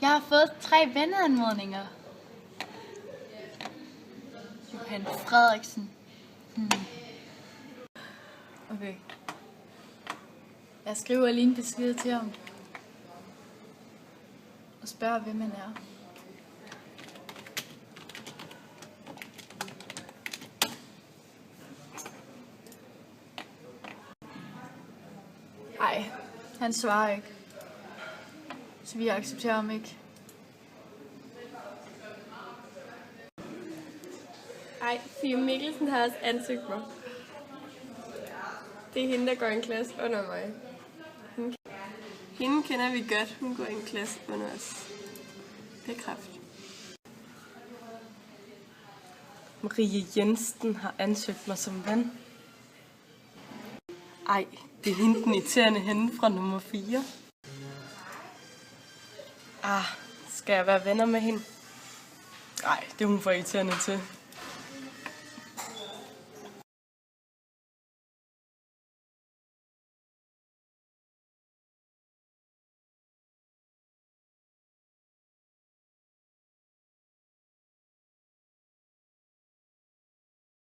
Jeg har fået 3 venneanmodninger. Johan Frederiksen. Okay. Jeg skriver lige en besked til ham. Og spørger, hvem han er. Ej, han svarer ikke. Så vi accepterer ham ikke. Ej, Fie Mikkelsen har også ansøgt mig. Det er hende, der går i en klasse under mig. Hende kender vi godt. Hun går i en klasse under os. Bekræft. Marie Jensen har ansøgt mig som ven. Ej, det er hende den irriterende hende fra nummer 4. Skal jeg være venner med hende? Nej, det er hun for irriterende til.